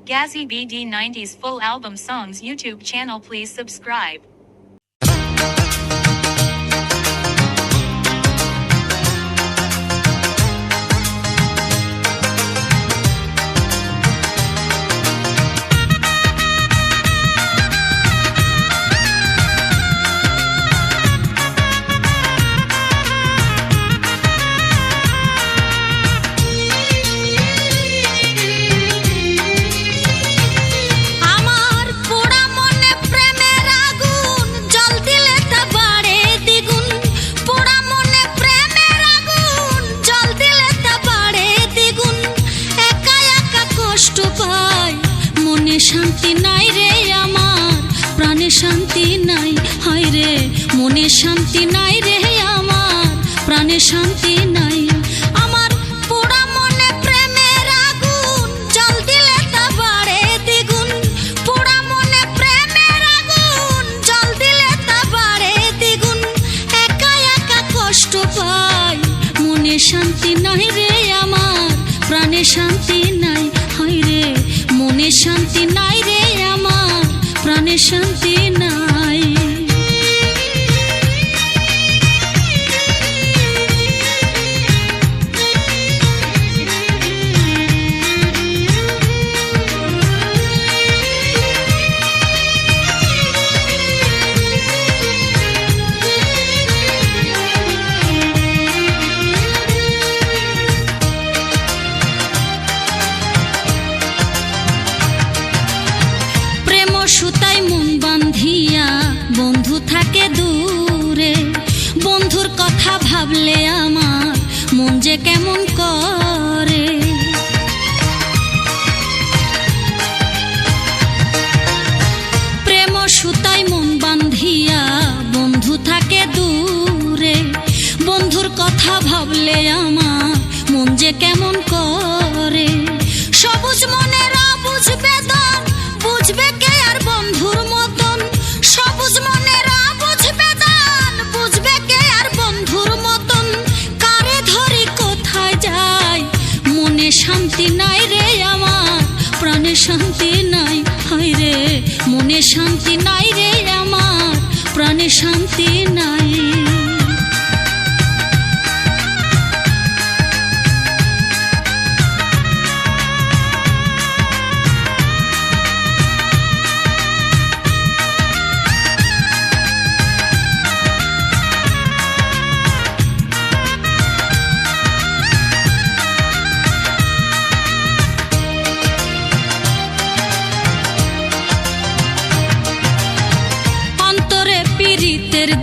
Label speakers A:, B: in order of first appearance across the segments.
A: Gazzy BD 90s full album songs YouTube channel. Please subscribe.
B: শান্তি নাই রে আমার প্রাণে শান্তি নাই হায় রে মনে শান্তি নাই রে আমার প্রাণে শান্তি নাই আমার পোড়া মনে প্রেমের আগুন জল দিলে তা বাড়ে দ্বিগুণ পোড়া মনে প্রেমের আগুন জল দিলে তা বাড়ে দ্বিগুণ একা একা কষ্ট পাই মনে শান্তি নাই রে আমার প্রাণে শান্তি নাই হায় রে মনে শান্তি নাই রে আমার প্রাণে শান্তি নাই সুতায় মন বাঁধিয়া বন্ধু থাকে দূরে বন্ধুর কথা ভাবলে আমার মন যে কেমন করে প্রেম সুতায় মন বাঁধিয়া বন্ধু থাকে দূরে বন্ধুর কথা ভাবলে আমার মন যে কেমন করে সবুজ মনের অবুঝ বেদন বুঝবে কে আর বন্ধুর মতন সবুজ মনের অবুঝ বেদন বুঝবে কে আর বন্ধুর মতন কারে ধরি কোথায় যাই মনে শান্তি নাই রে আমার প্রাণে শান্তি নাই হায় রে মনে শান্তি নাই রে আমার প্রাণে শান্তি নাই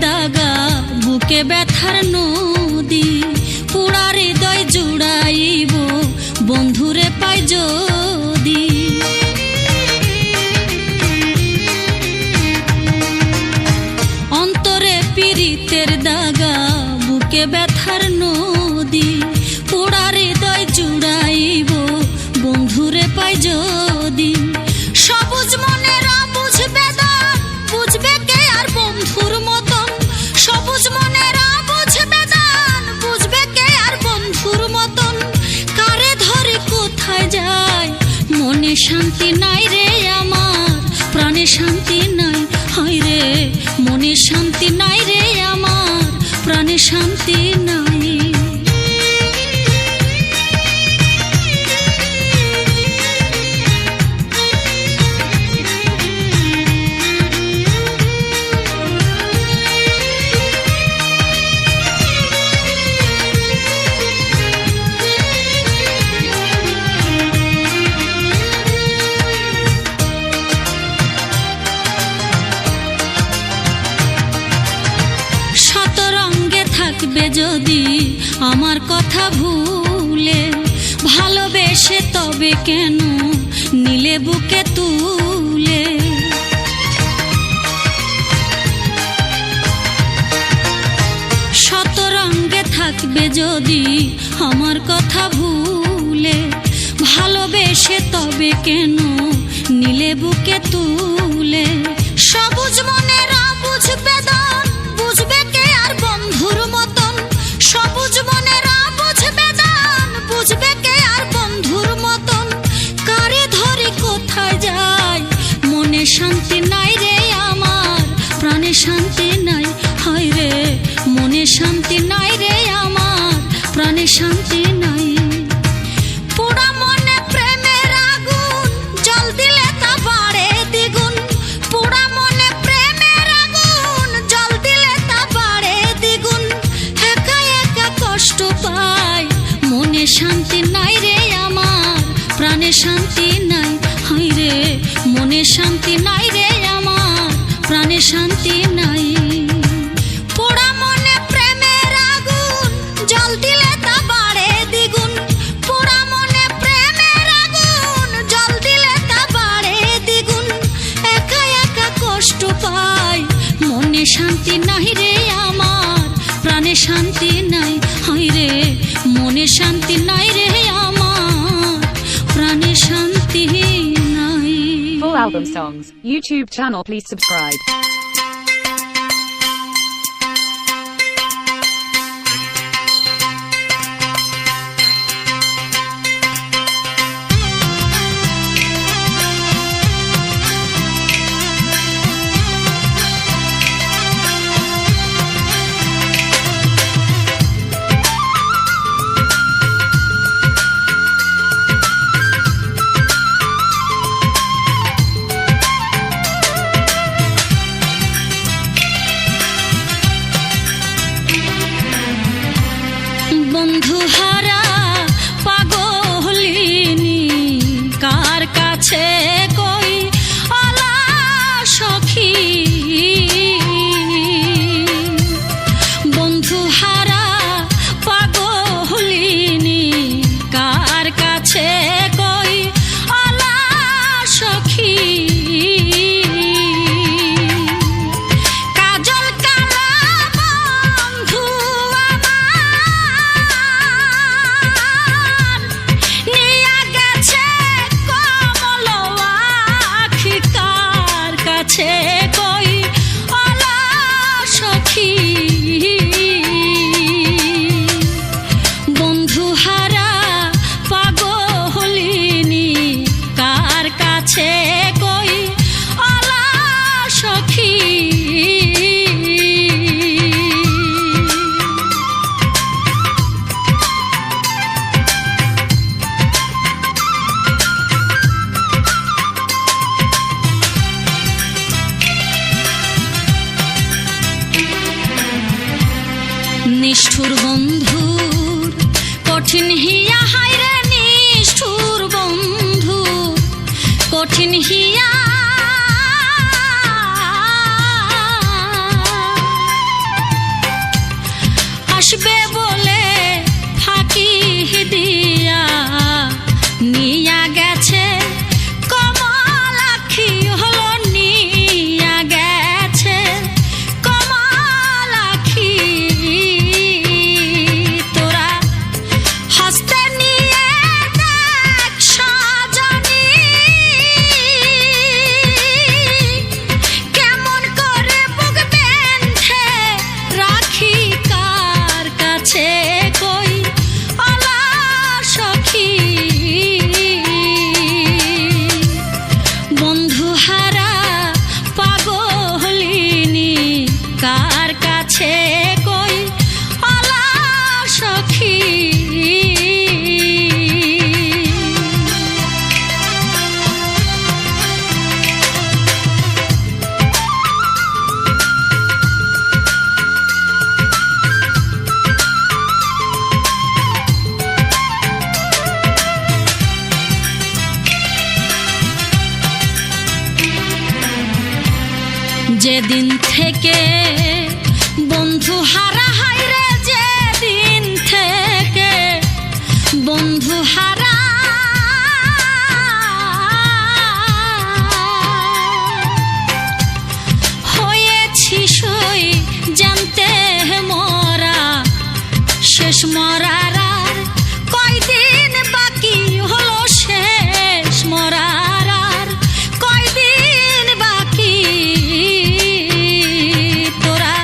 B: দাগা বুকে ব্যথার নদী পুরা হৃদয় জুড়াইব বন্ধুরে পাই যদি অন্তরে পীড়িতের দাগা বুকে ব্যথার নদী পুরা হৃদয় জুড়াইব বন্ধুরে পাই যদি সবুজ মনের অবুঝ বেদন বুঝবে কে আর বন্ধুর মতন সবুজ মনের অবুঝ বেদন বুঝবে কে আর বন্ধুর মতন কারে ধরে কোথায় যায় মনে শান্তি নাই রে আমার প্রাণে শান্তি নাই হায় রে মনে শান্তি নাই রে আমার প্রাণে শান্তি নাই থাকবে যদি আমার কথা ভুলে ভালোবেসে তবে কেন নিলে বুকে তুলে শত রঙে থাকবে যদি আমার কথা ভুলে ভালোবেসে তবে কেন নিলে বুকে তুলে সবুজ মনের অবুঝ বেদন বুঝবে কে আর বন্ধুর মতন সবুজ মনের অবুঝ বেদন বুঝবে কে আর বন্ধুর মতন কারে ধরি কোথা শান্তি নাই রে আমার, প্রাণে শান্তি নাই। পোড়া মনে প্রেমের আগুন, জল দিলে তা বাড়ে দ্বিগুণ। পোড়া মনে প্রেমের আগুন, জল দিলে তা বাড়ে দ্বিগুণ। একা একা কষ্ট পাই, মনে শান্তি নাই রে আমার, প্রাণে শান্তি নাই। হায় রে মনে শান্তি নাই রে আমার, প্রাণে শান্তি নাই।
C: Full album songs, YouTube channel, please subscribe.
B: বন্ধু হারা পাগলিনী কার কাছে কই অলা সখী। বন্ধু হারা পাগলিনী কার কাছে কই অলা সখী। কাজল কালা বন্ধু আমার, নিয়া গেছে কমল আখি কার কাছে কই অলা সখী। বন্ধু হারা পাগলিনী কার কাছে কই অলা সখী। নিষ্ঠুর বন্ধুর কঠিন হিয়া, হায় রে নিষ্ঠুর বন্ধু কঠিন হিয়া। আসবে বলে ফাঁকি দিয়া নিয়া গেছে কমল আখি, হলো নিয়া গেছে কমল আখি। তোরা হস্তে নিয়ে দেখ সজনী, কেমন করে বুক বেঁধে রাখি কার কাছে কই অলা সখী। বন্ধু হারা পাগলিনী কার কাছে কই অলা সখী। যেদিন থেকে বন্ধু হারা, হায় রে যেদিন থেকে বন্ধু হারা, হয়েছি সই জানতে মরা। শেষ মরার আর কয়দিন বাকি, হলো শেষ মরার আর কয়দিন বাকি। তোরা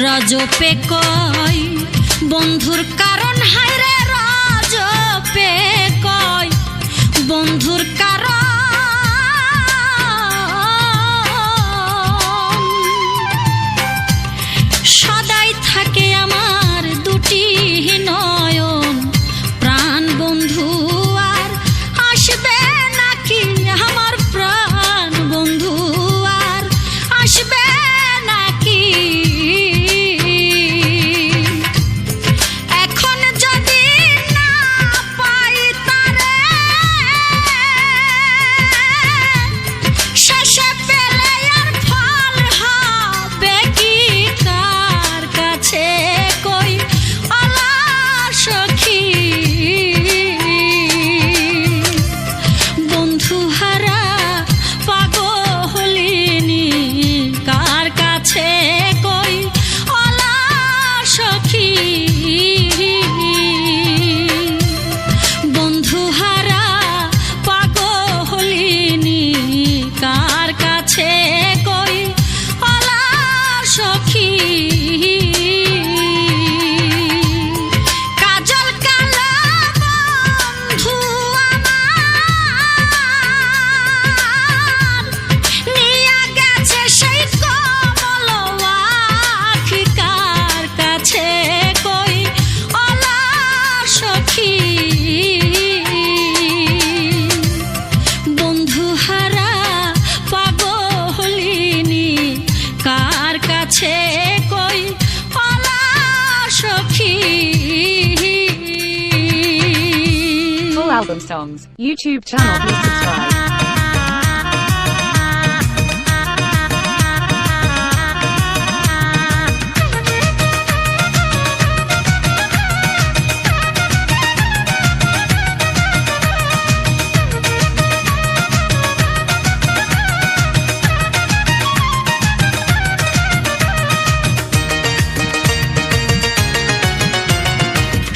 B: রজপে কয় বন্ধুর কারণ হায় রে রজপে কয় বন্ধুর কারণ সদাই থাকে আমার দুটি নয়ন প্রাণ বন্ধু আর আসবে নাকি আমার প্রাণ বন্ধু আর আসবে নাকি এখন যদি না পাই তারে শেষে পেলে আর ফল হবে কি কার কাছে কই অলা সখী বন্ধু হারা পাগলিনী কার কাছে কই অলা সখী বন্ধু হারা পাগলিনী কার কাছে কই অলা সখী কাজল কালা বন্ধু আমার নিয়া গেছে সেই কমল আখি কার কাছে কই অলা সখী বন্ধু হারা পাগলিনী কার কাছে কই অলা সখী
C: Full album songs. YouTube channel, please subscribe.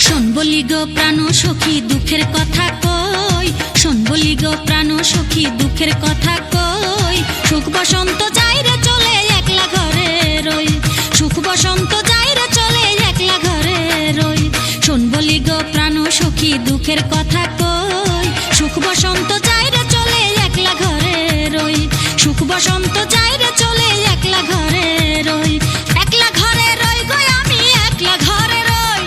B: শোন বলি গো প্রাণ সখী দুঃখের কথা কই শোন বলি গো প্রাণ সখী দুঃখের কথা কই সুখ বসন্ত যাই রে চলে একলা ঘরে রই সুখ বসন্ত যাই রে চলে একলা ঘরে রই শোন বলি গো প্রাণ সখী দুঃখের কথা কই সুখ বসন্ত যাই রে চলে একলা ঘরে রই সুখ বসন্ত যাই রে চলে একলা ঘরে রই একলা ঘরে রই গো আমি একলা ঘরে রই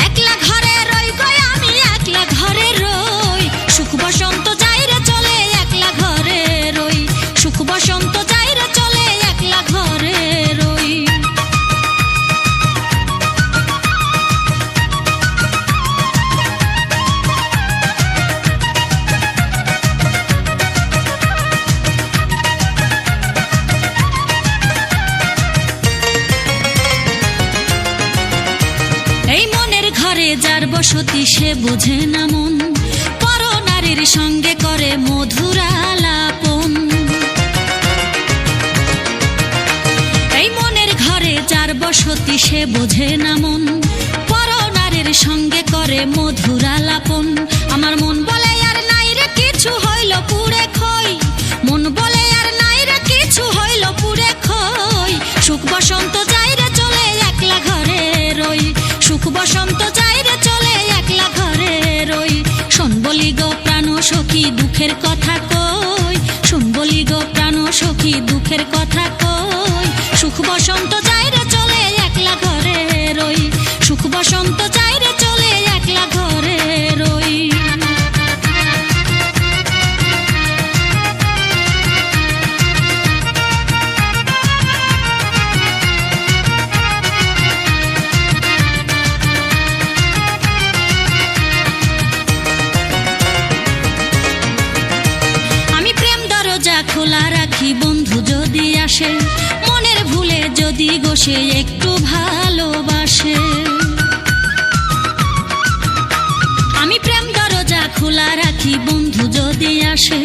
B: একলা ঘরে রই গো আমি একলা ঘরে রই সুখ বসন্ত যাই রে চলে একলা ঘরে রই সুখ বসন্ত যাই রে চলে একলা ঘরে রই এই মনের ঘরে যার বসতি সে বোঝে না মন পর নারীর সঙ্গে করে মধুর আলাপন এই মনের ঘরে যার বসতি সে বোঝে না মন পর নারীর সঙ্গে করে মধুর আলাপন আমার মন বলে আর নাই রে কিছু হইল পুড়ে খই মন বলে আর নাই রে কিছু হইল পুড়ে খই সুখ বসন্ত যাই রে চলে একলা ঘরে রই সুখ বসন্ত যাই রে চলে একলা ঘরে রই শোন বলি গো প্রাণ সখী দুঃখের কথা কই শোন বলি গো প্রাণ সখী দুঃখের কথা কই সুখ বসন্ত যাই রে চলে একলা ঘরে রই সুখ বসন্ত যাই রে চলে একলা ঘরে রই আমি প্রেম দরজা খোলা রাখি বন্ধু যদি আসে মনের ভুলে যদি গোসে একটু ভালোবাসে আমি প্রেম দরজা খোলা রাখি বন্ধু যদি আসে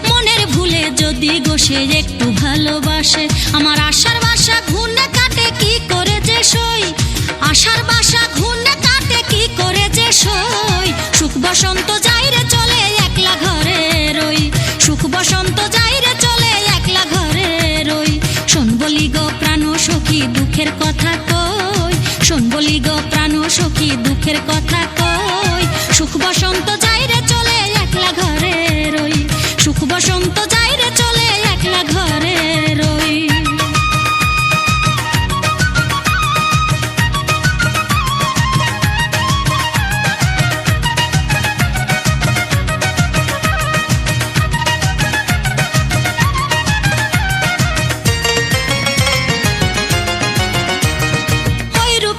B: মনের ভুলে যদি গোসে একটু ভালোবাসে আমার আশার বাসা ঘুনে কাটে কি করে যে সই আশার বাসা ঘুনে কাটে কি করে যে সই সুখ বসন্ত যাই রে চলে একলা ঘরে রই সুখ বসন্ত যাই রে চলে একলা ঘরে রই শোন বলি গো প্রাণ সখী দুঃখের কথা কথা কই, শোন বলি গো প্রাণ সখী দুঃখের কথা কই। সুখ বসন্ত যাই রে চলে একলা ঘরে রই, সুখ বসন্ত যাই রে চলে একলা ঘরে রই।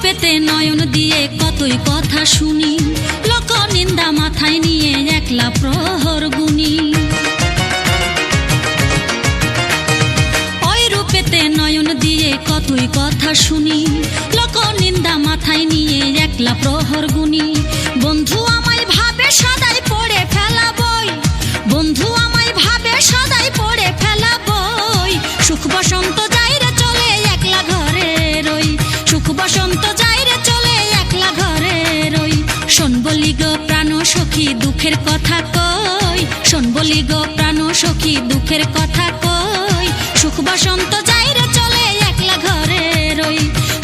B: পেতে নয়ন দিয়ে কতই কথা শুনি, লোক নিন্দা মাথায় নিয়ে একলা প্রহর গুনি। ওই রূপেতে নয়ন দিয়ে কতই কথা শুনি, লোক নিন্দা মাথায় নিয়ে একলা প্রহর গুনি। বন্ধু আমায় ভাবে সদাই পড়ে ফেলাবই, বন্ধু আমায় ভাবে সদাই পড়ে ফেলাবই। সুখ বসন্ত যাই রে চলে একলা ঘরে রই, সুখ বসন্ত যাই রে চলে একলা ঘরে রই। শোন বলি গো প্রাণ সখী দুঃখের কথা কই, শোন বলি গো প্রাণ সখী দুঃখের কথা কই। সুখ বসন্ত যাই রে চলে একলা ঘরে রই,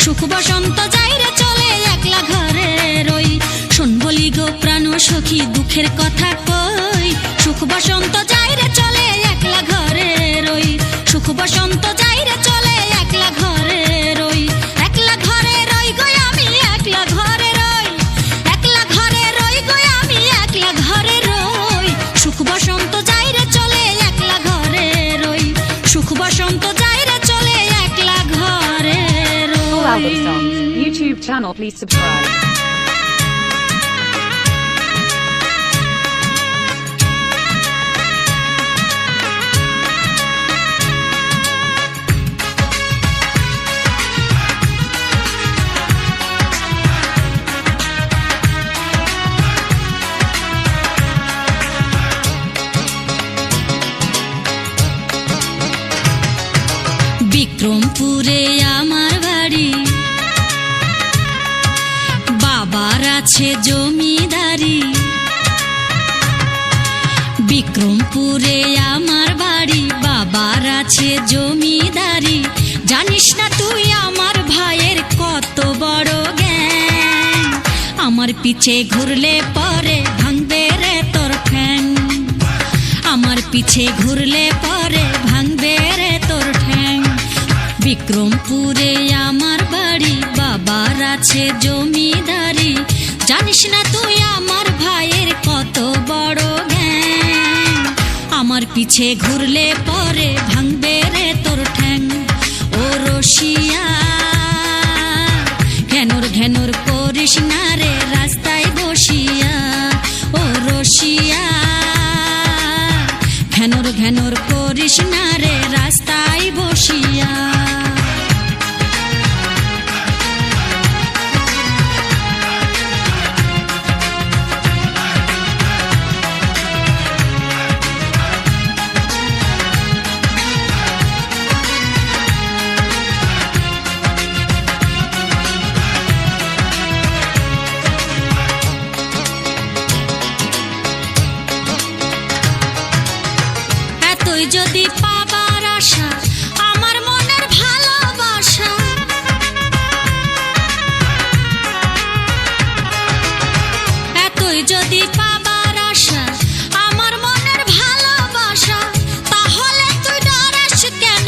B: সুখ বসন্ত যাই রে চলে একলা ঘরে রই। শোন বলি গো প্রাণ সখী দুঃখের কথা কই, সুখ বসন্ত যাই রে চলে একলা ঘরে রই, সুখ বসন্ত যাই রে চলে একলা ঘরে রই। একলা ঘরে রই গো আমি একলা ঘরে রই, একলা ঘরে রই গো আমি একলা ঘরে রই। সুখ বসন্ত যাই রে চলে একলা ঘরে রই, সুখ বসন্ত যাই রে চলে একলা ঘরে
C: Full album
B: রই।
C: songs. YouTube channel, please subscribe.
B: বিক্রমপুরে আমার বাড়ি, বাবার আছে জমিদারি। বিক্রমপুরে আমার বাড়ি, বাবার আছে জমিদারি। জানিস না তুই আমার ভাইয়ের কত বড় জ্ঞান, আমার পিছে ঘুরলে পরে ভাঙবে রে তোর ঠ্যাং, আমার পিছে ঘুরলে পরে ভাঙবে রে তোর ঠ্যাং। বিক্রমপুরে আমার বাড়ি, বাবার আছে জমিদারি। জানিস না তুই আমার ভাইয়ের কত বড় জ্ঞান, আমার পিছে ঘুরলে পরে ভাঙবে রে তোর ঠ্যাং। ও রসিয়া ঘ্যানোর ঘ্যানোর করিস না রে রাস্তায় বসিয়া, ও রসিয়া ঘ্যানোর ঘ্যানোর করিস না রে রাস্তায় বসিয়া। এতই যদি পাবার আশা আমার মনের ভালোবাসা, এতই যদি পাবার আশা আমার মনের ভালোবাসা, তাহলে তুই ডরাস কেন,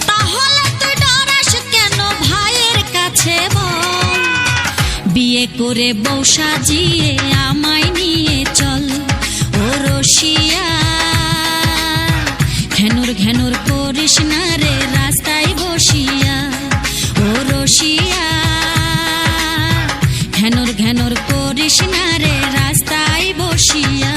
B: তাহলে তুই ডরাস কেন ভাইয়ের কাছে বল। বিয়ে করে বউ সাজিয়ে আমায় নিয়ে চল, ও রসিয়া ঘ্যানোর ঘ্যানোর করিস না রে রাস্তায় বসিয়া, ও রসিয়া ঘ্যানোর ঘ্যানোর করিস না রে রাস্তায় বসিয়া।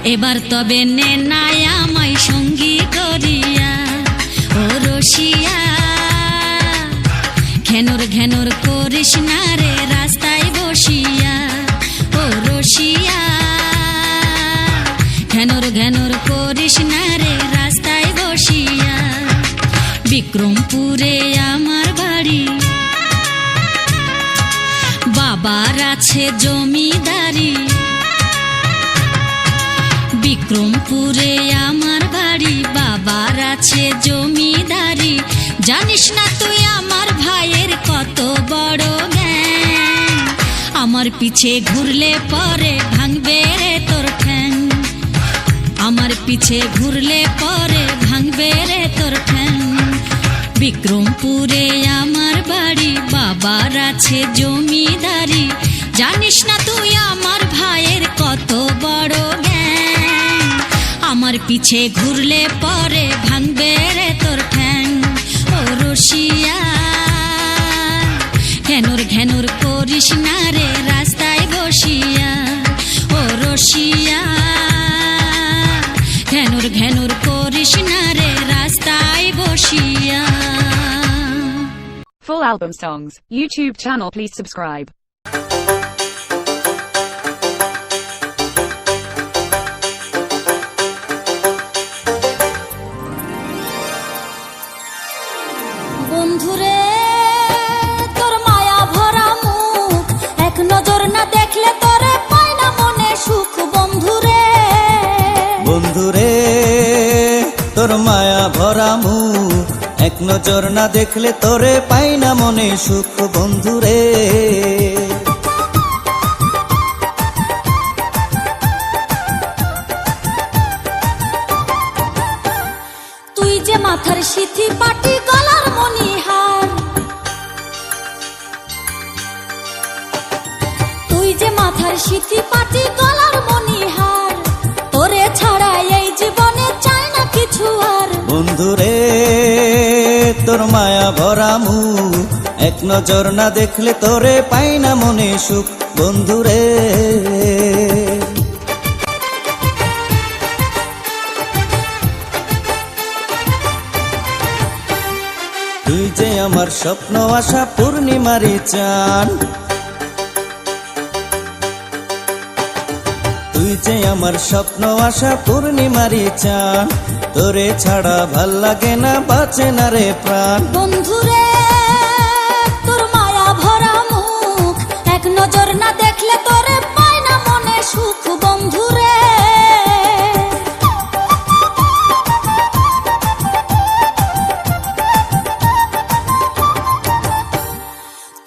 B: এবার তবে নে নাই আমায় সঙ্গী করিয়া ও রসিয়া ঘেনর ঘেনর করিস না রে রাস্তায় বসিয়া ও রসিয়া ঘেনর ঘেনর করিস না রে রাস্তায় বসিয়া বিক্রমপুরে আমার বাড়ি বাবার আছে জমিদারি বিক্রমপুরে আমার বাড়ি বাবার আছে জমিদারি জানিস না তুই আমার ভাইয়ের কত বড় জ্ঞান আমার পিছে ঘুরলে পরে ভাঙবে রে তোর ঠ্যাং আমার পিছে ঘুরলে পরে ভাঙবে রে তোর ঠ্যাং বিক্রমপুরে আমার বাড়ি বাবার আছে জমিদারি জানিস না তুই আমার ভাইয়ের কত বড় জ্ঞান আমার পিছে ঘুরলে পরে ভাঙবে রে তোর ঠ্যাং ও রসিয়া ঘেনর ঘেনর করিস না রে রাস্তায় বসিয়া ও রসিয়া ঘেনর ঘেনর করিস না রে রাস্তায় বসিয়া
C: Full album songs, YouTube channel, please subscribe.
B: বন্ধুরে তোর মায়া ভরা মুখ এক নজর না দেখলে তোরে পাই না মনে সুখ বন্ধুরে
D: বন্ধুরে তোর মায়া ভরা মুখ এক নজর না দেখলে তোরে পাই না মনে সুখ বন্ধুরে
B: তুই যে মাথার সিথি পাটি গলার মণিহার তুই যে মাথার সিথি পাটি গলার মণিহার তোরে ছাড়া এই জীবনে চাই না কিছু আর
D: বন্ধুরে তোর মায়া ভরা মুখ এক নজর না দেখলে তোরে পাই না মনে সুখ বন্ধুরে তুই যে আমার স্বপ্ন আশা পূর্ণিমারি চান তুই যে আমার স্বপ্ন আশা পূর্ণিমারি চান তোরে ছাড়া ভাল লাগে না বাঁচে না রে প্রাণ
B: বন্ধুরে তোর মায়া ভরা মুখ এক নজর না দেখলে তোরে পাই না মনে সুখ বন্ধুরে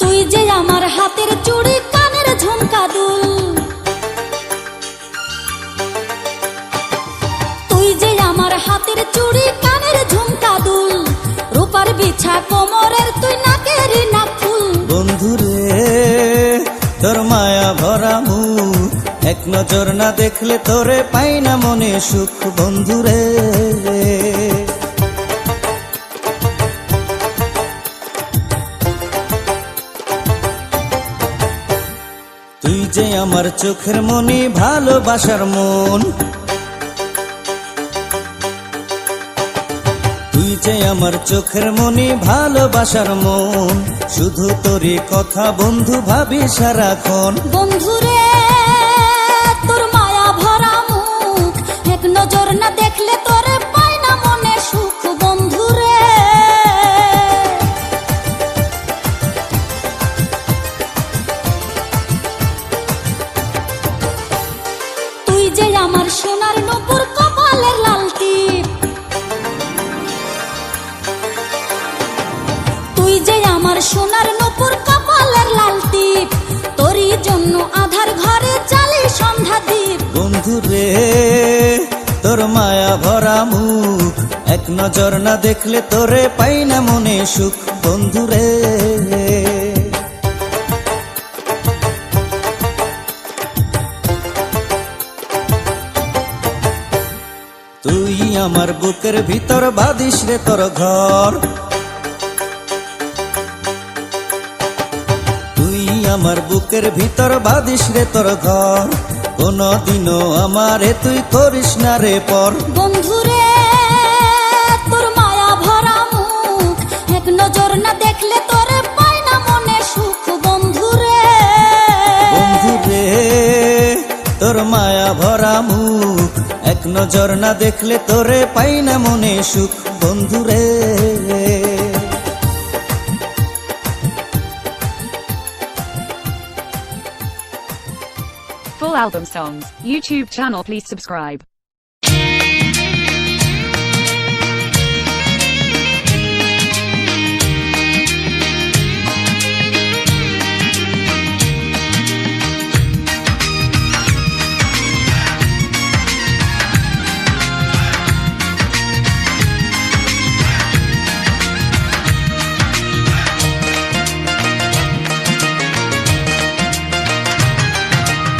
B: তুই যে আমার হাতের চুড়ি কানের ঝুমকা দুল তুই যে আমার হাতের চুড়ি কানের ঝুমকা দুল রূপার বিছা কোমরের তুই নাকেরই নাক ফুল
D: বন্ধুরে তোর মায়া ভরা মুখ এক নজর না দেখলে তোরে পাই না মনে সুখ বন্ধুরে তুই যে আমার চোখের মনি ভালোবাসার মন তুই যে আমার চোখের মনি ভালোবাসার মন শুধু তোরই কথা বন্ধু ভাবি সারাক্ষণ
B: বন্ধুরে তোর মায়া ভরা মুখ এক নজর না দেখলে তোরে পাই না মনে সুখ বন্ধুরে তুই যে আমার সোনার নূপুর কপালের লাল টিপ তুই যে আমার সোনার নূপুর কপালের লাল টিপ তোরই জন্য আধার ঘরে চালি সন্ধ্যা দ্বীপ
D: বন্ধুরে তোর মায়া ভরা মুখ এক নজর না দেখলে তোরে পাই না মনে সুখ বন্ধুরে তুই আমার বুকের ভিতর বাঁধিস রে তোর ঘর তুই আমার বুকের ভিতর বাঁধিস রে তোর ঘর কোনদিনও আমারে তুই করিস না রে পর।
B: বন্ধুরে তোর মায়া ভরা মুখ, এক নজর না দেখলে তোরে পাই না মনে সুখ। বন্ধুরে
D: বন্ধুরে তোর মায়া ভরা মুখ, এক নজর না দেখলে তোরে পাই না মনে সুখ। বন্ধুরে
C: Full album songs, YouTube channel, please subscribe.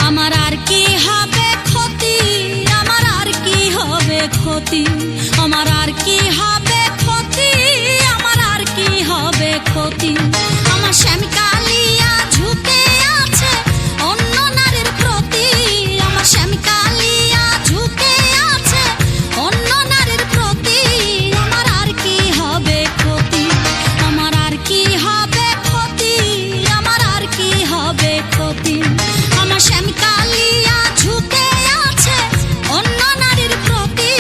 B: আমার আর কি হবে ক্ষতি, আমার আর কি হবে ক্ষতি, আমার আর কি হবে ক্ষতি, আমার আর কি হবে ক্ষতি। আমার স্বামী কালিয়া ঝুঁকে আছে অন্য নারীর প্রতি, আমার স্বামী কালিয়া ঝুঁকে আছে অন্য নারীর প্রতি। আমার আর কি হবে ক্ষতি, আমার আর কি হবে ক্ষতি, আমার আর কি হবে ক্ষতি। আমার স্বামী কালিয়া ঝুঁকে আছে অন্য নারীর প্রতি,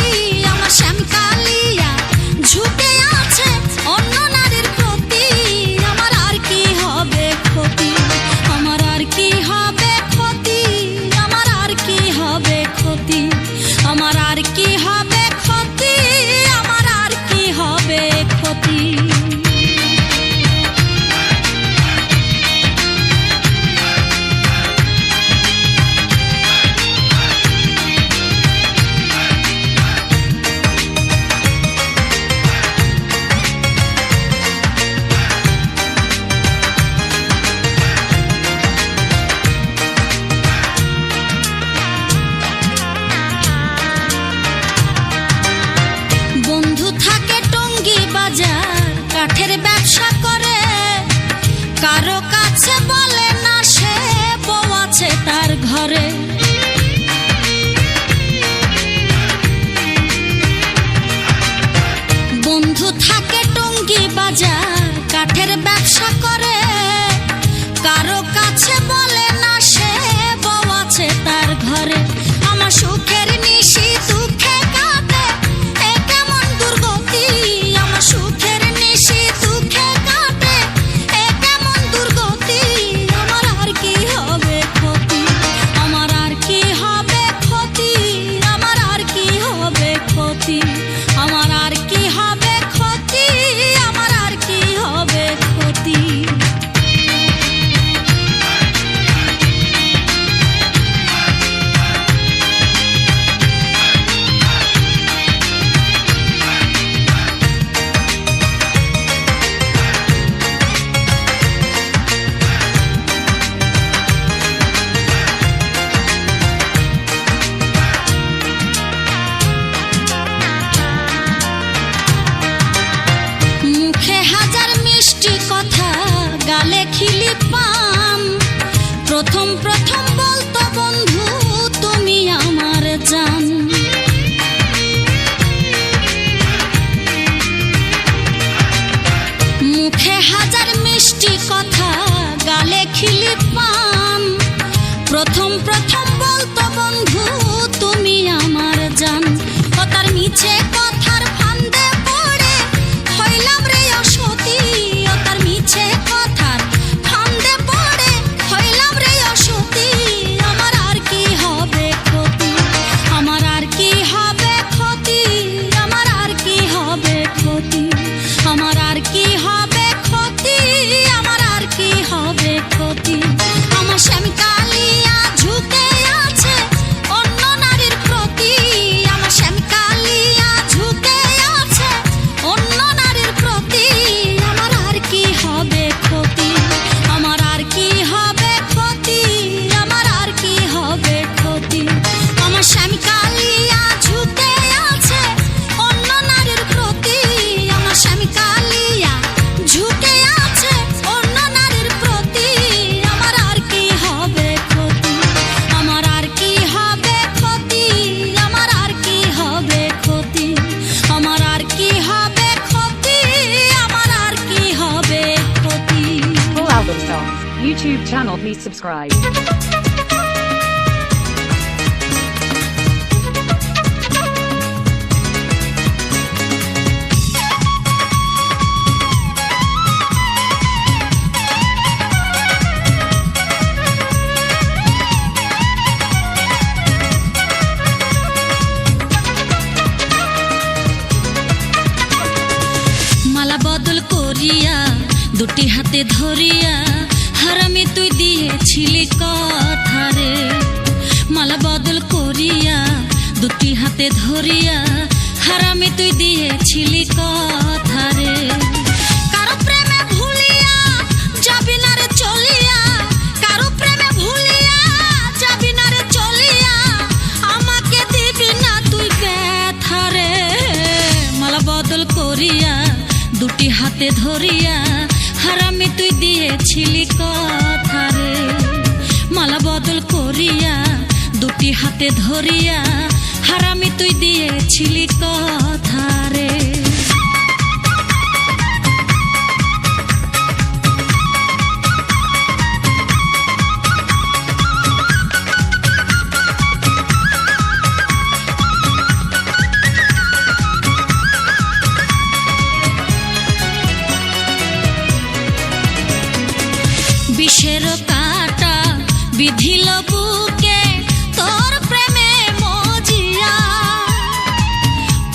B: আমার স্বামী কালিয়া ঝুঁকে আছে অন্য নারীর প্রতি। আমার আর কি হবে ক্ষতি, আমার আর কি হবে ক্ষতি, আমার আর কি হবে ক্ষতি, আমার আর কি হবে ক্ষতি, আমার আর কি হবে ক্ষতি। বন্ধু থাকে টঙ্গী বাজার, কাঠের ব্যবসা করে, কারো কাছে বলে না সে বউ আছে তার ঘরে। বন্ধু থাকে টঙ্গী বাজার, কাঠের ব্যবসা করে, কারো কাছে বলে না সে বউ আছে তার ঘরে। আমার সুখের নিশি দুঃখে কাটে এ কেমন দুর্গতি, আমার সুখের নিশি দুঃখে কাটে এ কেমন দুর্গতি। আমার আর কি হবে ক্ষতি, আমার আর কি হবে ক্ষতি, আমার আর কি হবে ক্ষতি, আমার আর কি হবে ক্ষতি, আমার আর কি হবে ক্ষতি। মুখে হাজার মিষ্টি কথা, গালে খিলি পান, প্রথম প্রথম বলতো বন্ধু তুমি আমার জান। মুখে হাজার মিষ্টি কথা, গালে খিলি পান, প্রথম প্রথম বলতো বন্ধু তুমি আমার জান। ও তার মিছে কথার ফান্দে পড়ে হইলাম রে অসতী, ও তার মিছে কথার ফান্দে পড়ে হইলাম রে অসতী। আমার আর কি হবে ক্ষতি, আমার আর কি হবে ক্ষতি, আমার আর কি হবে ক্ষতি, আমার আর কি হবে ক্ষতি, আমার আর কি হবে ক্ষতি। আমার স্বামী কালিয়া ঝুঁকে আছে অন্য নারীর প্রতি, আমার স্বামী কালিয়া ঝুঁকে
C: subscribe.
B: মালা বদল করিয়া দুটি হাতে ধরিয়া হারামি তুই দিয়েছিলি কথা রে। মালা বদল করিয়া দুটি হাতে ধরিয়া হারামি তুই দিয়েছিলি কথা রে। কারো প্রেমে ভুলিয়া যাবি না রে চলিয়া, কারো প্রেমে ভুলিয়া যাবি না রে চলিয়া, আমাকে দিবি না তুই ব্যথা রে। মালা বদল করিয়া দুটি হাতে ধরিয়া হারামি তুই দিয়েছিলি কথা রে। মালা বদল করিয়া দুটি হাতে ধরিয়া হারামি তুই দিয়েছিলি কথা রে। বিষের কাটা বিধিল বুকে তোর প্রেমে মজিয়া,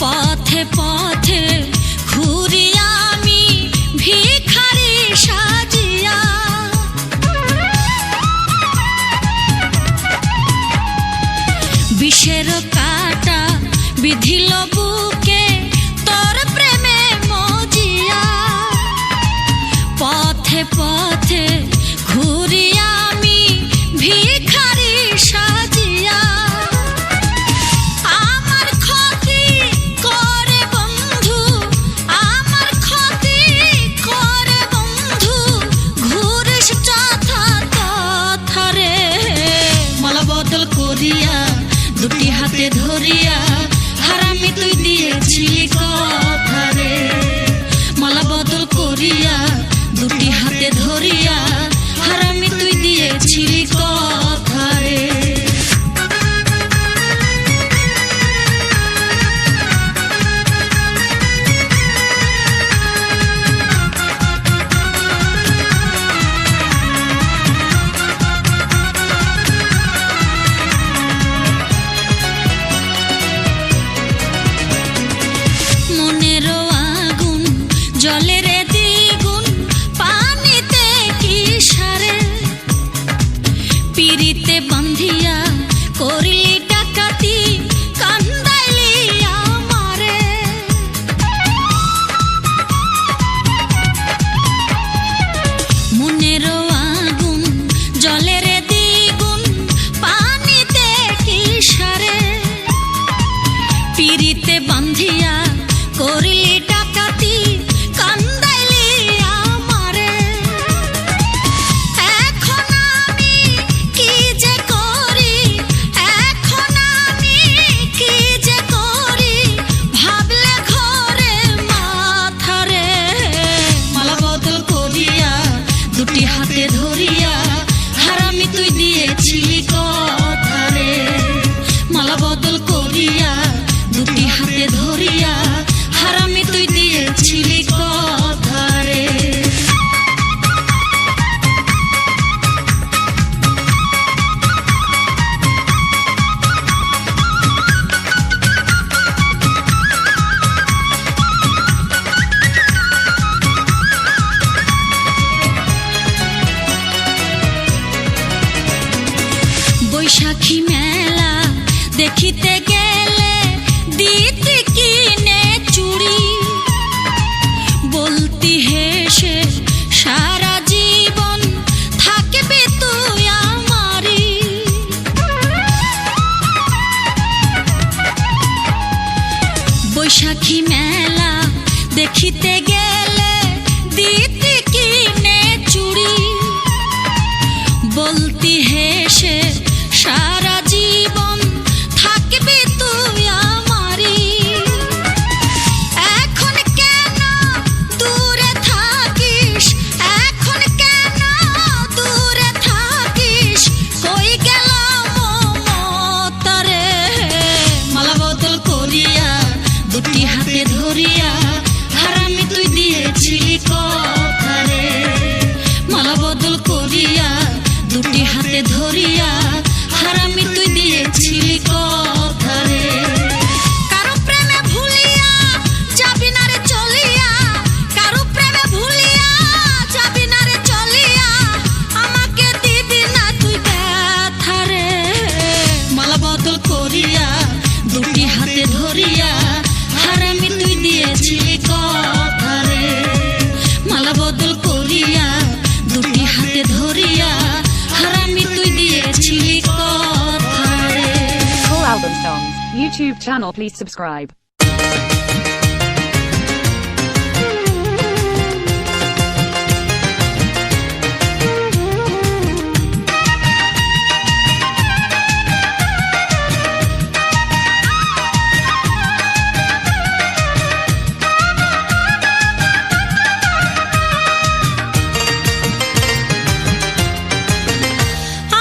B: পথে পথে ঘুরি আমি ভিখারি সাজিয়া। বিষের কাটা বিধিল বুকে তোর প্রেমে মজিয়া, পথে পথে ঘুরি আমি ভিখারি সাজিয়া। আমার ক্ষতি করে বন্ধু, আমার ক্ষতি করে বন্ধু, ঘুরিস যথা তথা রে। মালা বদল করিয়া দুটি হাতে ধরিয়া হারামি তুই দিয়েছিলি কথা রে। মালা বদল করিয়া দুটি হাতে ধরিয়া হারামি তুই দিয়েছিলি কথা রে। মনেরও আগুন জলের দ্বিগুণ পানিতে কি সারে, পিরিতে বান্ধিয়া করিলি ডাকাতি কান্দাইলি আমারে। মনেরও আগুন জলের দ্বিগুণ পানিতে কি সারে, পিরিতে বান্ধিয়া করিলি ডাকাতি কান্দাইলি আমারে। এখন আমি কি যে করি, এখন আমি কি যে করি, ভাবলে ঘরে মাথা রে। মালা বদল করিয়া দুটি হাতে ধরিয়া হারামি তুই দিয়েছিলি কথা রে। মালা বদল করিয়া দুটি হাতে ধরিয়া হারামি তুই দিয়েছিলি কথা রে। বৈশাখী মেলা দেখিতে গেলে দিতে কিনে চুড়ি, বলতি হেসে সারা জীবন থাকবে তুই আমারি। বৈশাখী মেলা দেখিতে গেলে দিতে কিনে চুড়ি, বলতি হেসে সারা জীবন থাকবে ধরিয়া হারামি তুই দিয়েছিলি কথা রে। কারো প্রেমে ভুলিয়া যাবি না রে চলিয়া, কারো প্রেমে ভুলিয়া যাবি না রে চলিয়া, আমাকে দিবি না তুই ব্যথা রে। মালা বদল করিয়া দুটি হাতে ধরিয়া হারামি তুই দিয়েছিলি কথা রে। মালা বদল করিয়া দুটি হাতে ধরিয়া হারামি তুই দিয়েছিলি কথা রে।
C: Full album songs. YouTube channel, please subscribe.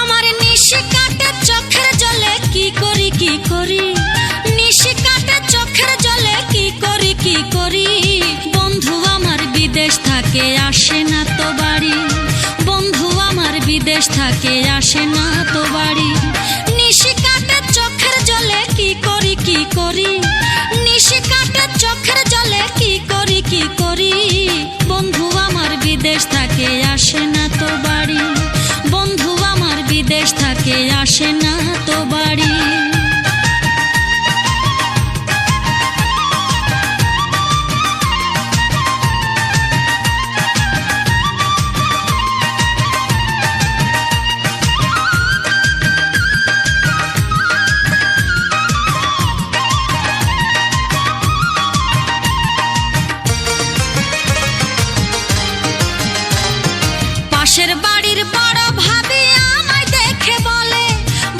B: আমার নিশি কাটে চোখের জলে কি করি কি করি, নিশি কাটে চোখের জলে কি করি কি করি। বন্ধু আমার বিদেশ থাকে আসে না তো বাড়ি, বন্ধু আমার বিদেশ থাকে আসে না তো বাড়ি। নিশি কাটে চোখের জলে কি করি কি করি, নিশি কাটে চোখের জলে কি করি কি করি। বন্ধু আমার বিদেশ থাকে আসে না তো বাড়ি, বন্ধু আমার বিদেশ থাকে আসে না তো বাড়ি। পাশের বাড়ির বড় ভাবি আমায় দেখে বলে,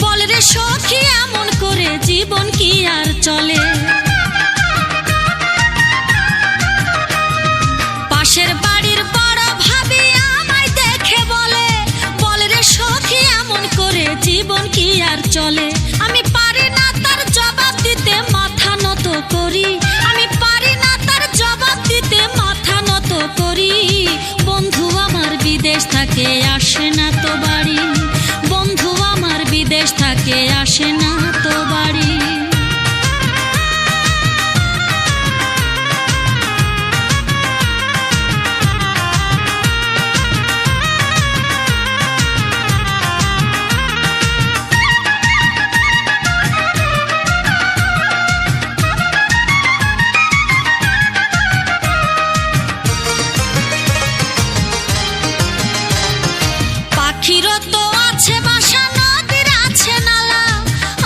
B: বলে রে সখী এমন করে জীবন কি আর চলে। পাশের বাড়ির বড় ভাবি আমায় দেখে বলে, বলে রে সখী এমন করে জীবন কি আর চলে। আমি পারি না তার জবাব দিতে মাথা নত করি, আমি পারি না তার জবাব দিতে মাথা নত করি। বন্ধু আমার বিদেশ থাকে আসে না তো বাড়ি, বন্ধু আমার বিদেশ থাকে আসে না তো বাড়ি। পাখিরও তো আছে বাসা, নদীর আছে নালা,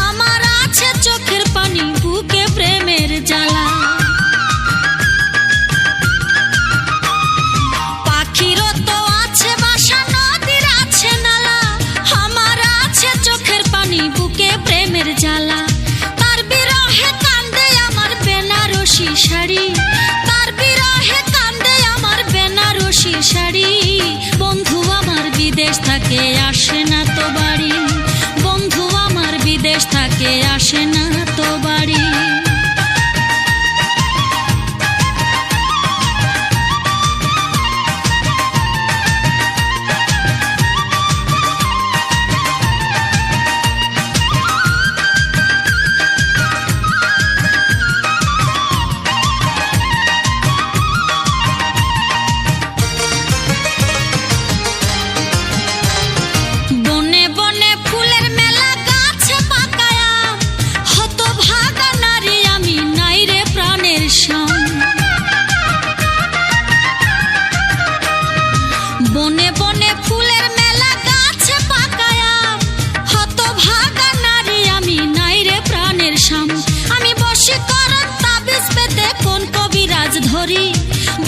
B: আমার আছে চোখের পানি বুকে প্রেমের জ্বালা। পাখিরও তো আছে বাসা, নদীর আছে নালা, আমার আছে চোখের পানি বুকে প্রেমের জ্বালা। তার বিরহে কান্দে আমার বেনারসি শাড়ি, তার বিরহে কান্দে আমার বেনারসি শাড়ি। বন্ধু আমার বিদেশ থাকে আসে না তো বাড়ি, বন্ধু আমার বিদেশ থাকে আসে না তো বাড়ি। বনে বনে ফুলের মেলা গাছে পাকায়া, হতভাগা নারী আমি নাই রে প্রাণের সং। বনে বনে ফুলের মেলা গাছে পাকায়া, হতভাগা নারী আমি নাই রে প্রাণের সং। আমি বশীকরণ তাবিজ পেতে কোন কবিরাজ ধরি,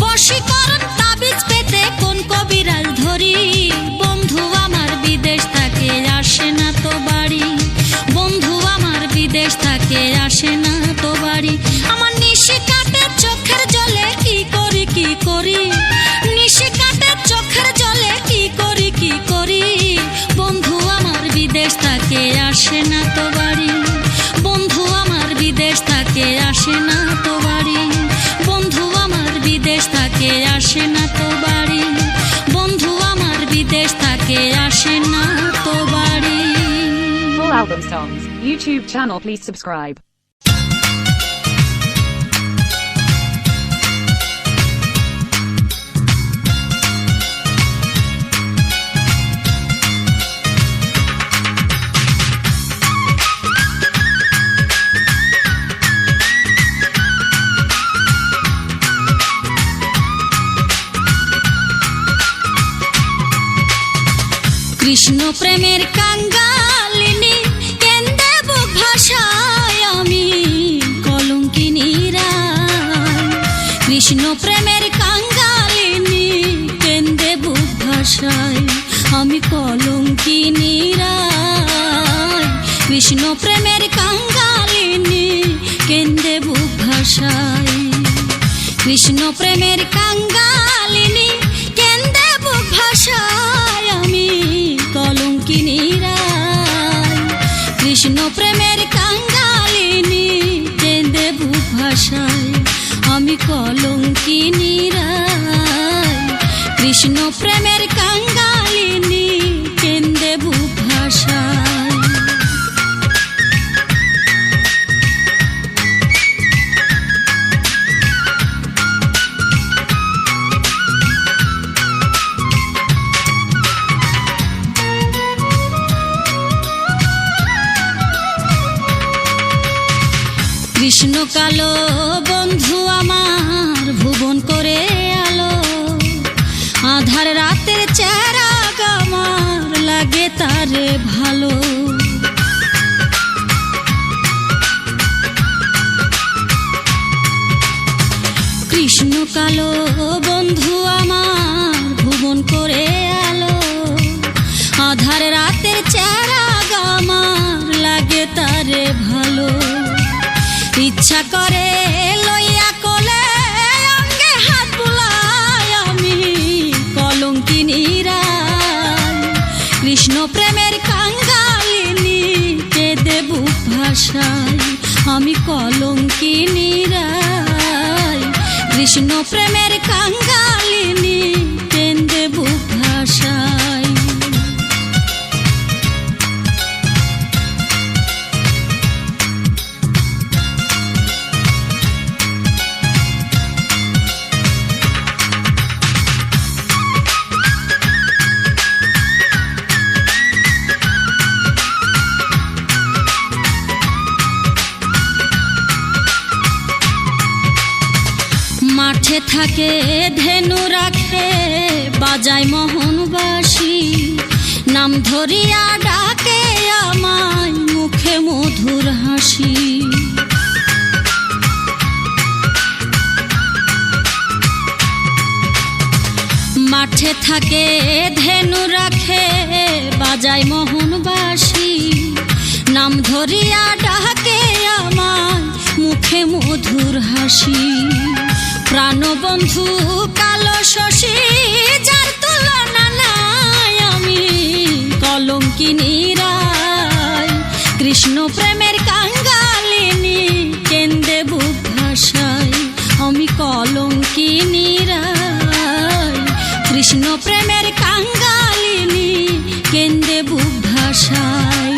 B: বশীকরণ তাবিজ পেতে কোন কবিরাজ ধরি। বন্ধু আমার বিদেশ থাকে আসে না তো বাড়ি, বন্ধু আমার বিদেশ থাকে আসে না তো বাড়ি। আমার নিশি কাটে চোখের জলে কি করি কি করি, নিশি কাটে চোখের জলে কি করি কি করি। বন্ধু আমার বিদেশ থাকে আসে না তো বাড়ি, বন্ধু আমার বিদেশ থাকে আসে না তো বাড়ি, বন্ধু আমার বিদেশ থাকে আসে না তো বাড়ি, বন্ধু আমার বিদেশ থাকে আসে না তো বাড়ি।
C: album songs YouTube channel, please subscribe.
B: Krishna প্রেমের কাঙ্গালিনী কেন্দে বুক ভাষায় আমি কলঙ্কিনী রায়। কৃষ্ণ প্রেমের কাঙ্গালিনী কেন্দে বুক ভাষায় আমি কলঙ্কিনী রায়। কৃষ্ণ প্রেমের কাঙ্গালিনী কেন্দে বুক ভাষায়। কৃষ্ণ প্রেমের কাঙ্গালিনী কেন্দে বুক ভাষায় আমি কলঙ্কিনী রায়। কৃষ্ণ প্রেমের কাঙ্গালিনী কেন্দে বুক ভাষায় আমি কলঙ্কিনী রায়। কৃষ্ণ প্রেমের কাঙ্গালিনী কেন্দে বুক ভাষায়। কৃষ্ণ কালো বন্ধু আমার ভুবন করে আলো, আধার রাতের চেরাগ আমার লাগে তারে ভালো। কৃষ্ণ কালো বন্ধু আমার ভুবন করে আলো, আধার রাতের চেরাগ আমার লাগে তারে ভালো। ইচ্ছা করে লইয়া কোলে অঙ্গে হাত বুলাই আমি কলঙ্কিনী রায়। কৃষ্ণ প্রেমের কাঙ্গালিনী কেঁদে বুক ভাষায় আমি কলঙ্কিনী রায়। কৃষ্ণ প্রেমের কাঙ্গালিনী কেঁদে বুক ভাষায়। মাঠে থাকে ধেনু রাখে বাজায় মোহনবাসী, নাম ধরিয়া ডাকে আমায় মুখে মধুর হাসি। মাঠে থাকে ধেনু রাখে বাজায় মোহনবাসী, নাম ধরিয়া ডাকে আমায় মুখে মধুর হাসি। প্রাণবন্ধু কালো শশী যার তুলনা নাই আমি কলঙ্কিনী রায়। কৃষ্ণ প্রেমের কাঙ্গালিনী কেন্দে বুক ভাষায় আমি কলঙ্কিনী রায়। কৃষ্ণ প্রেমের কাঙ্গালিনী কেন্দে বুক ভাষায়।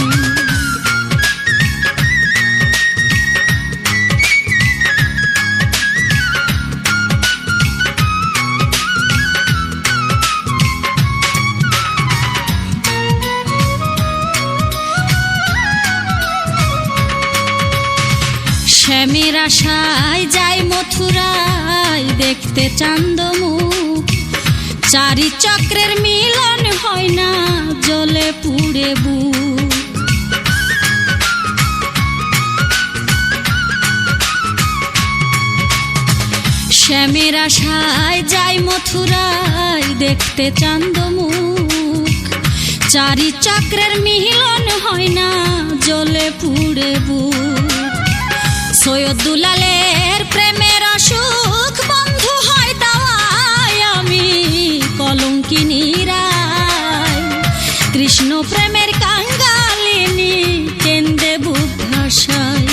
B: শ্যামের আশায় যাই মথুরায় দেখতে চান্দমুখ, চারি চক্রের মিলন হয় না জ্বলে পুড়ে বুক। শ্যামের আশায় যাই মথুরায় দেখতে চান্দমুখ, চারি চক্রের মিলন হয় না জ্বলে পুড়ে বুক। সৈয়দ দুলালের প্রেমের অসুখ বন্ধু হয় দাওয়ায় আমি কলঙ্কিনী রায়। কৃষ্ণ প্রেমের কাঙ্গালিনী কেন্দে বুক ভাষায়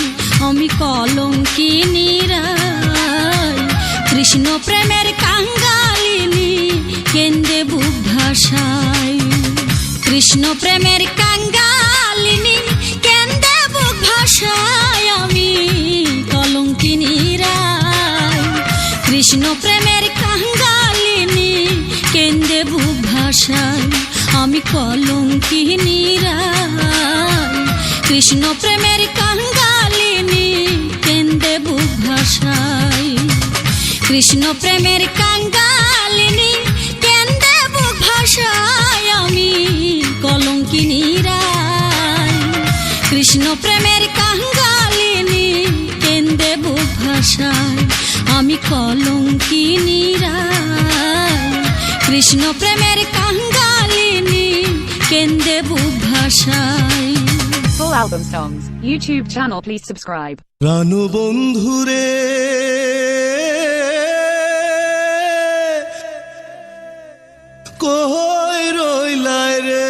B: আমি কলঙ্কিনী রায়। কৃষ্ণ প্রেমের কাঙ্গালিনী কেন্দে বুক ভাষায়। কৃষ্ণ প্রেমের কাঙ্গালিনী কলঙ্কিনী রায়, কৃষ্ণ প্রেমের কাঙ্গালিনী কেন্দে বুক ভাষায়, কৃষ্ণ প্রেমের কাঙ্গালিনী কেন্দে বুক ভাষায়, আমি কলঙ্কিনী রায়, কৃষ্ণ প্রেমের কাঙ্গালিনী কেন্দে বুক ভাষায়, আমি কলঙ্কিনী রায়, কৃষ্ণ প্রেমের কাঙ্গালিনী কেন্দে বুক ভাষায়।
C: Full album songs. YouTube channel, please subscribe.
E: প্রাণ বন্ধুরে কই রইলাই রে,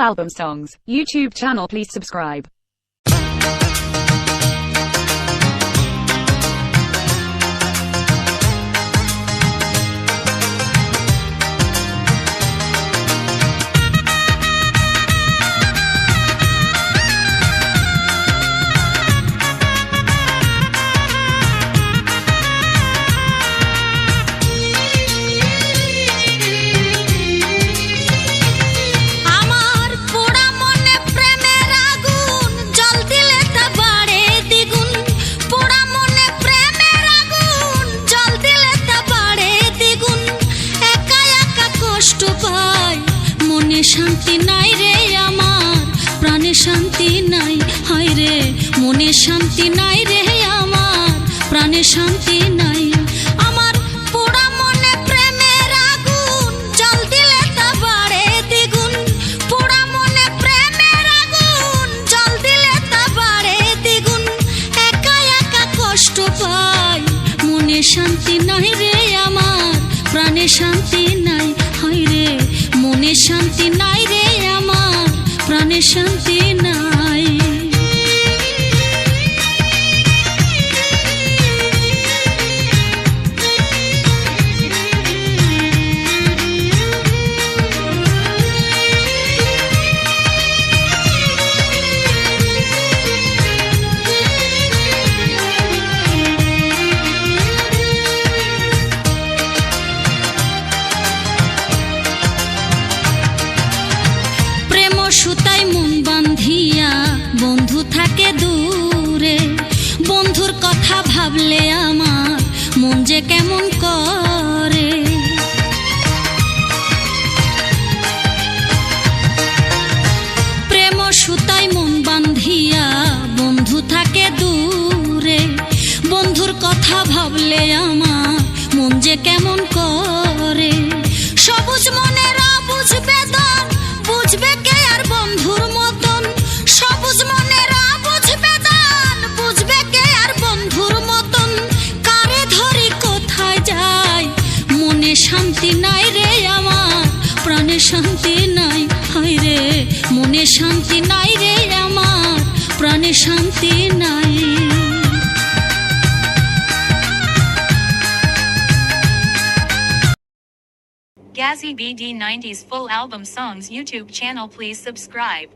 C: album songs YouTube channel, please subscribe.
B: আমার পোড়া মনে প্রেমের আগুন জল দিলে তা বাড়ে দ্বিগুণ। পোড়া মনে প্রেমের আগুন জল দিলে তা বাড়ে দ্বিগুণ। একা একা কষ্ট পাই, মনে শান্তি নাই রে আমার, প্রাণে শান্তি নাই। হায় রে মনে শান্তি নাই রে আমার, প্রাণে শান্তি নাই। আমার পোড়া মনে প্রেমের আগুন জল দিলে তা বাড়ে দ্বিগুণ। পোড়া মনে প্রেমের আগুন জল দিলে তা বাড়ে দ্বিগুণ। একা একা কষ্ট পাই, মনে শান্তি নাই রে আমার, প্রাণে শান্তি নাই। হায় রে মনে শান্তি নাই রে আমার, প্রাণে শান্তি নাই। প্রেম সুতায় মন বাঁধিয়া বন্ধু থাকে দূরে। বন্ধুর কথা ভাবলে আমার মন যে কেমন করে। প্রেম সুতায় মন বাঁধিয়া বন্ধু থাকে দূরে। বন্ধুর কথা ভাবলে আমার মন যে কেমন করে। সবুজ মনের অবুঝ বেদন বুঝবে কে আর বন্ধুর মতন। সবুজ মনের অবুঝ বেদন বুঝবে কে আর বন্ধুর মতন। কারে ধরি কোথায় যাই, মনে শান্তি নাই রে আমার, প্রাণে শান্তি নাই। হায় রে মনে শান্তি নাই রে আমার, প্রাণে শান্তি নাই।
A: Gazzy BD 90s full album songs YouTube channel, please subscribe.